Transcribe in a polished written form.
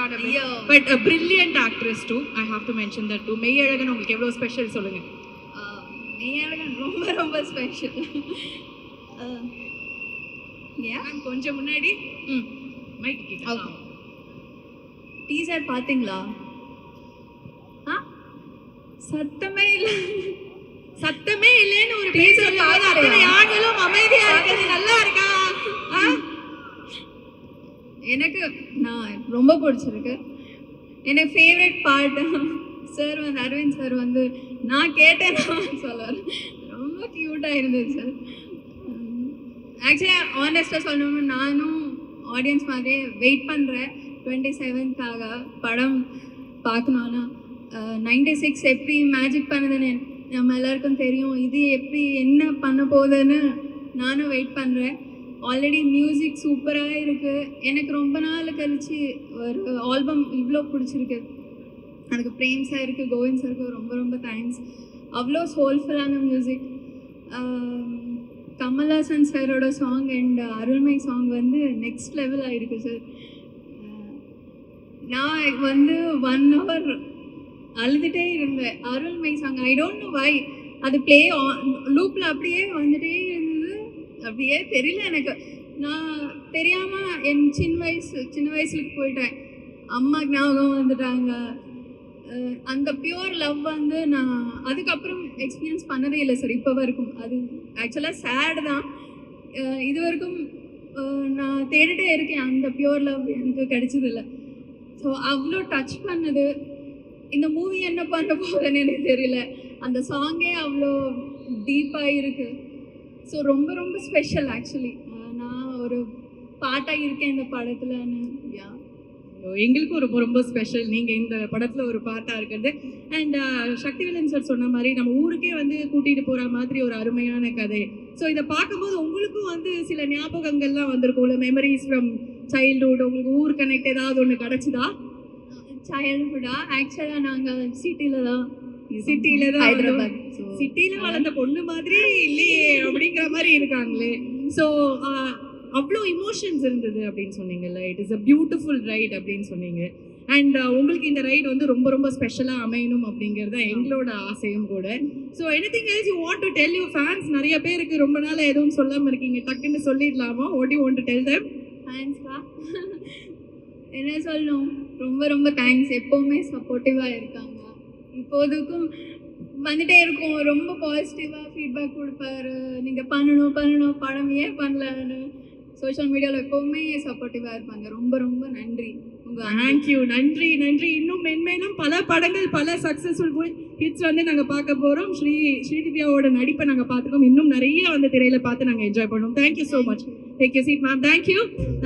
on a bit. But a brilliant actress too. I have to mention that too. Meiyazhagan உங்களுக்கு எவ்வளோ special சொல்லுங்க. மெய்யழகன் ரொம்ப ரொம்ப ஸ்பெஷல். ஏன் கொஞ்சம் முன்னாடி மைக் கிட்ட. ஓகே. டீசர் பாத்தீங்களா? சத்தமே இல்லைன்னு ஒரு டீசர் பார்த்து அத்தனை ஆண்களும் அமைதியா இருக்கிறது நல்லா இருக்கா? எனக்கு நான் ரொம்ப பிடிச்சிருக்கு. எனக்கு ஃபேவரட் பார்ட் சார் வந்து அரவிந்த் சார் வந்து நான் கேட்டேன் சொல்லுவார். ரொம்ப க்யூட்டாக இருந்தது சார். ஆக்சுவலாக ஆனஸ்ட்டாக சொல்லணும்னா நானும் ஆடியன்ஸ் மாதிரியே வெயிட் பண்ணுறேன் 27th படம் பார்க்கணுன்னா. 96 எப்படி மேஜிக் பண்ணுதுன்னு நம்ம எல்லாருக்கும் தெரியும். இது எப்படி என்ன பண்ண போகுதுன்னு நானும் வெயிட் பண்ணுறேன். ஆல்ரெடி மியூசிக் சூப்பராக இருக்குது. எனக்கு ரொம்ப நாள் கழிச்சு ஒரு ஆல்பம் இவ்வளோ பிடிச்சிருக்கு. அதுக்கு பிரேம் சாருக்கு கோவிந்த் சாருக்கு ரொம்ப ரொம்ப தேங்க்ஸ். அவ்வளோ சோல்ஃபுல்லான மியூசிக். கமல்ஹாசன் சாரோட சாங் அண்ட் அருள்மை சாங் வந்து நெக்ஸ்ட் லெவலாக இருக்குது சார். நான் வந்து 1 hour அழுதுகிட்டே இருந்தேன். அருள்மை song I don't know why அது ப்ளே லூப்பில் அப்படியே வந்துட்டே இருந்தது. அப்படியே தெரியல எனக்கு. நான் தெரியாமல் என் சின்ன வயசுக்கு போயிட்டேன். அம்மா ஞாபகம் வந்துட்டாங்க. அந்த பியூர் லவ் வந்து நான் அதுக்கப்புறம் எக்ஸ்பீரியன்ஸ் பண்ணதே இல்லை சார் இப்போ வரைக்கும். அது ஆக்சுவலாக சேடு தான். இது வரைக்கும் நான் தேடிட்டே இருக்கேன். அந்த பியூர் லவ் எனக்கு கிடைச்சதில்லை. ஸோ அவ்வளோ டச் பண்ணது. இந்த மூவி என்ன பண்ண போகுதுன்னு எனக்கு தெரியல. அந்த சாங்கே அவ்வளோ டீப்பாக இருக்குது. ஸோ ரொம்ப ரொம்ப ஸ்பெஷல் ஆக்சுவலி. நான் ஒரு பாட்டாக இருக்கேன் இந்த படத்துலன்னு. எங்களுக்கும் ரொம்ப ரொம்ப ஸ்பெஷல் நீங்கள் இந்த படத்தில் ஒரு பாட்டாக இருக்கிறது. அண்ட் சக்திவேலன் சார் சொன்ன மாதிரி நம்ம ஊருக்கே வந்து கூட்டிகிட்டு போகிற மாதிரி ஒரு அருமையான கதை. ஸோ இதை பார்க்கும்போது உங்களுக்கும் வந்து சில ஞாபகங்கள்லாம் வந்திருக்கும்ல, மெமரிஸ் ஃப்ரம் சைல்ட்ஹுட். உங்களுக்கு ஊர் கனெக்ட் ஏதாவது ஒன்று கிடச்சிதா? சைல்ட்ஹுட்டா ஆக்சுவலாக நாங்கள் சிட்டியில் தான் ஹைதராபாத் சிட்டியில் வளர்ந்த பொண்ணு மாதிரி இல்லையே அப்படிங்கிற மாதிரி இருக்காங்களே. ஸோ அவ்வளோ இமோஷன்ஸ் இருந்தது அப்படின்னு சொன்னீங்கல்ல. It is a beautiful right அப்படின்னு சொன்னீங்க. அண்ட் உங்களுக்கு இந்த ரைட் வந்து ரொம்ப ரொம்ப ஸ்பெஷலாக அமையணும் அப்படிங்கிறது எங்களோட ஆசையும் கூட. So anything else you want to tell you fans? நிறைய பேருக்கு ரொம்ப நாள் எதுவும் சொல்லாமல் இருக்கீங்க, டக்குன்னு சொல்லிடலாமா? What you want to tell them? ஃபேன்ஸ்க்கா என்ன சொல்லணும், ரொம்ப ரொம்ப தேங்க்ஸ். எப்போவுமே சப்போர்ட்டிவாக இருக்காங்க. இப்போதுக்கும் வந்துட்டே இருக்கும். ரொம்ப பாசிட்டிவாக ஃபீட்பேக் கொடுப்பாரு. நீங்கள் பண்ணணும் படம் ஏன் பண்ணலன்னு சோஷியல் மீடியாவில் எப்போவுமே சப்போர்ட்டிவாக இருப்பாங்க. ரொம்ப ரொம்ப நன்றி. தேங்க்யூ. நன்றி. இன்னும் மென்மேலும் பல படங்கள், பல சக்ஸஸ்ஃபுல் ஹிட்ஸ் வந்து நாங்கள் பார்க்க போகிறோம். ஸ்ரீதிவ்யாவோட நடிப்பை நாங்கள் பார்த்துக்கோம். இன்னும் நிறைய வந்து திரையில் பார்த்து நாங்கள் என்ஜாய் பண்ணுவோம். Thank you so much. Take you seat ma'am. Thank you.